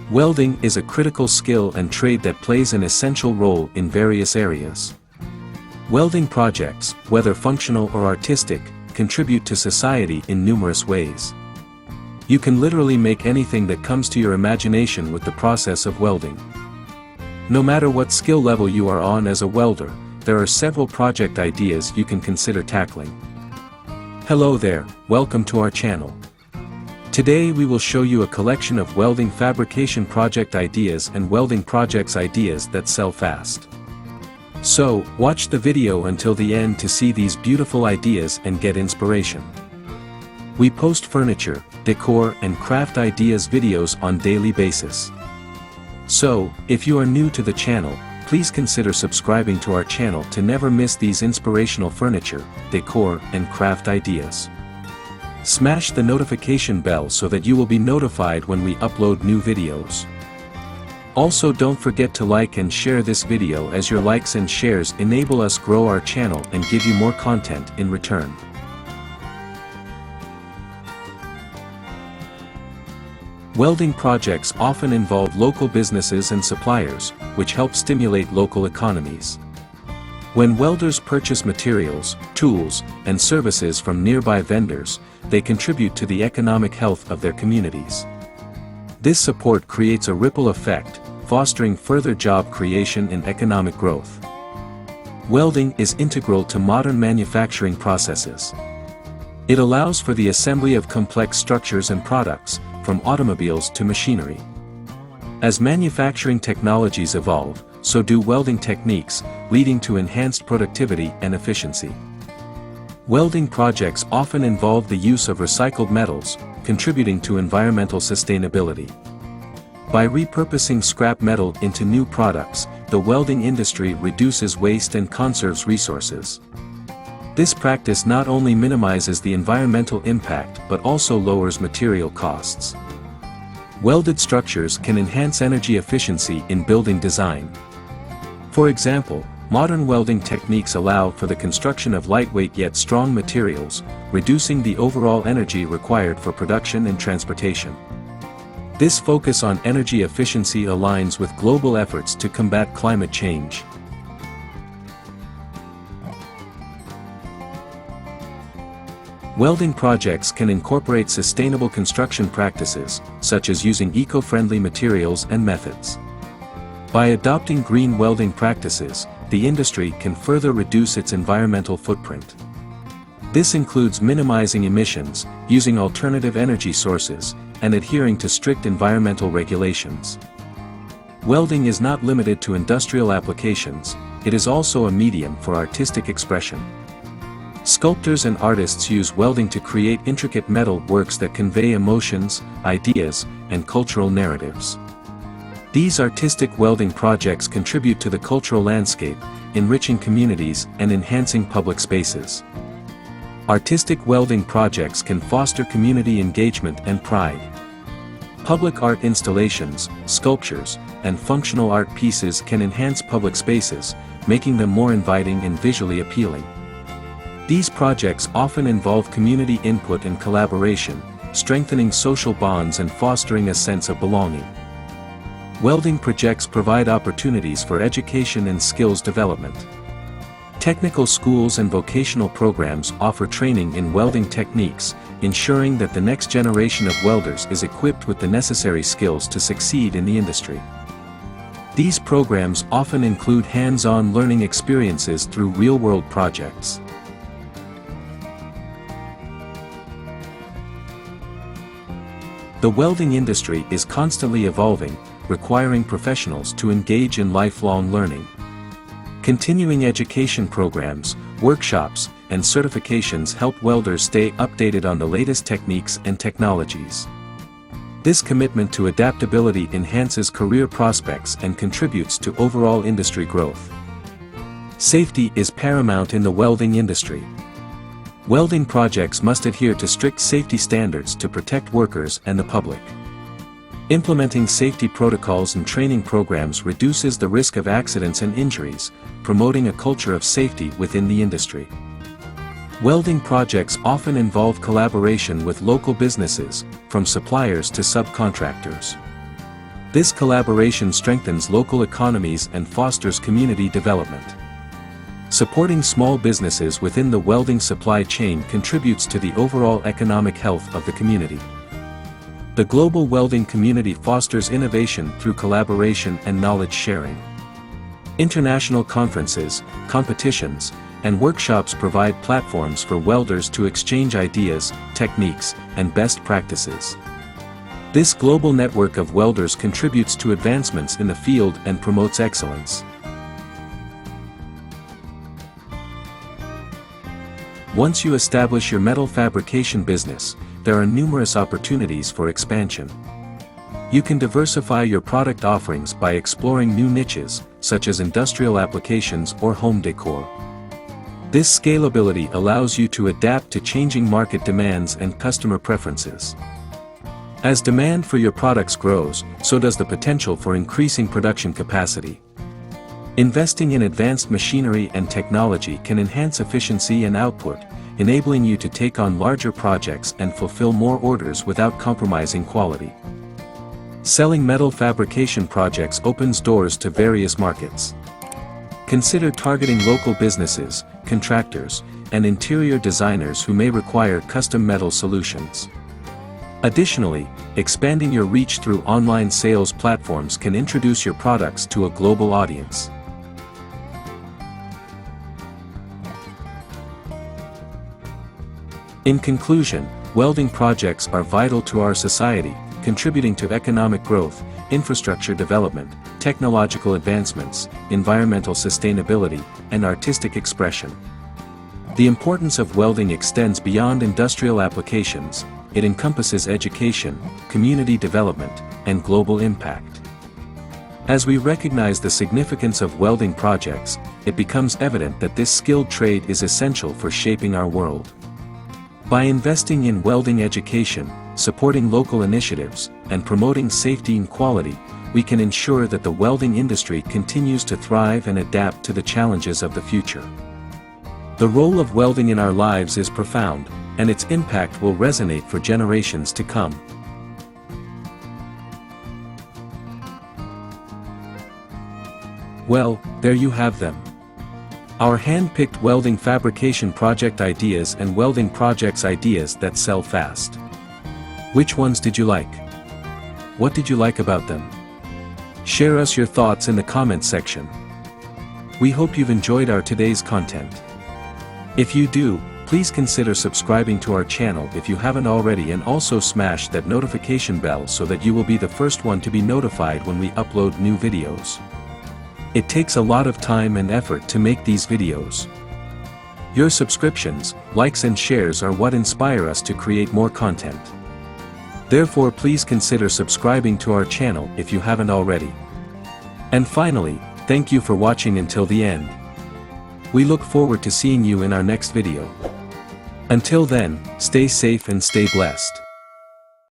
Welding is a critical skill and trade that plays an essential role in various areas. Welding projects, whether functional or artistic, contribute to society in numerous ways. You can literally make anything that comes to your imagination with the process of welding. No matter what skill level you are on as a welder, there are several project ideas you can consider tackling. Hello there, welcome to our channel. Today we will show you a collection of welding fabrication project ideas and welding projects ideas that sell fast. So, watch the video until the end to see these beautiful ideas and get inspiration. We post furniture, decor and craft ideas videos on daily basis. So, if you are new to the channel, please consider subscribing to our channel to never miss these inspirational furniture, decor and craft ideas. Smash the notification bell so that you will be notified when we upload new videos. Also, don't forget to like and share this video, as your likes and shares enable us grow our channel and give you more content in return. Welding projects often involve local businesses and suppliers, which help stimulate local economies. When welders purchase materials, tools, and services from nearby vendors, they contribute to the economic health of their communities. This support creates a ripple effect, fostering further job creation and economic growth. Welding is integral to modern manufacturing processes. It allows for the assembly of complex structures and products, from automobiles to machinery. As manufacturing technologies evolve, so do welding techniques, leading to enhanced productivity and efficiency. Welding projects often involve the use of recycled metals, contributing to environmental sustainability. By repurposing scrap metal into new products, the welding industry reduces waste and conserves resources. This practice not only minimizes the environmental impact but also lowers material costs. Welded structures can enhance energy efficiency in building design. For example, modern welding techniques allow for the construction of lightweight yet strong materials, reducing the overall energy required for production and transportation. This focus on energy efficiency aligns with global efforts to combat climate change. Welding projects can incorporate sustainable construction practices, such as using eco-friendly materials and methods. By adopting green welding practices, the industry can further reduce its environmental footprint. This includes minimizing emissions, using alternative energy sources, and adhering to strict environmental regulations. Welding is not limited to industrial applications, it is also a medium for artistic expression. Sculptors and artists use welding to create intricate metal works that convey emotions, ideas, and cultural narratives. These artistic welding projects contribute to the cultural landscape, enriching communities and enhancing public spaces. Artistic welding projects can foster community engagement and pride. Public art installations, sculptures, and functional art pieces can enhance public spaces, making them more inviting and visually appealing. These projects often involve community input and collaboration, strengthening social bonds and fostering a sense of belonging. Welding projects provide opportunities for education and skills development. Technical schools and vocational programs offer training in welding techniques, ensuring that the next generation of welders is equipped with the necessary skills to succeed in the industry. These programs often include hands-on learning experiences through real-world projects. The welding industry is constantly evolving, requiring professionals to engage in lifelong learning. Continuing education programs, workshops, and certifications help welders stay updated on the latest techniques and technologies. This commitment to adaptability enhances career prospects and contributes to overall industry growth. Safety is paramount in the welding industry. Welding projects must adhere to strict safety standards to protect workers and the public. Implementing safety protocols and training programs reduces the risk of accidents and injuries, promoting a culture of safety within the industry. Welding projects often involve collaboration with local businesses, from suppliers to subcontractors. This collaboration strengthens local economies and fosters community development. Supporting small businesses within the welding supply chain contributes to the overall economic health of the community. The global welding community fosters innovation through collaboration and knowledge sharing. International conferences, competitions, and workshops provide platforms for welders to exchange ideas, techniques, and best practices. This global network of welders contributes to advancements in the field and promotes excellence. Once you establish your metal fabrication business, there are numerous opportunities for expansion. You can diversify your product offerings by exploring new niches, such as industrial applications or home decor. This scalability allows you to adapt to changing market demands and customer preferences. As demand for your products grows, so does the potential for increasing production capacity. Investing in advanced machinery and technology can enhance efficiency and output, enabling you to take on larger projects and fulfill more orders without compromising quality. Selling metal fabrication projects opens doors to various markets. Consider targeting local businesses, contractors, and interior designers who may require custom metal solutions. Additionally, expanding your reach through online sales platforms can introduce your products to a global audience. In conclusion, welding projects are vital to our society, contributing to economic growth, infrastructure development, technological advancements, environmental sustainability, and artistic expression. The importance of welding extends beyond industrial applications. It encompasses education, community development, and global impact. As we recognize the significance of welding projects, it becomes evident that this skilled trade is essential for shaping our world. By investing in welding education, supporting local initiatives, and promoting safety and quality, we can ensure that the welding industry continues to thrive and adapt to the challenges of the future. The role of welding in our lives is profound, and its impact will resonate for generations to come. Well, there you have them. Our hand-picked welding fabrication project ideas and welding projects ideas that sell fast. Which ones did you like? What did you like about them? Share us your thoughts in the comments section. We hope you've enjoyed our today's content. If you do, please consider subscribing to our channel if you haven't already, and also smash that notification bell so that you will be the first one to be notified when we upload new videos. It takes a lot of time and effort to make these videos. Your subscriptions, likes and shares are what inspire us to create more content. Therefore, please consider subscribing to our channel if you haven't already. And finally, thank you for watching until the end. We look forward to seeing you in our next video. Until then, stay safe and stay blessed.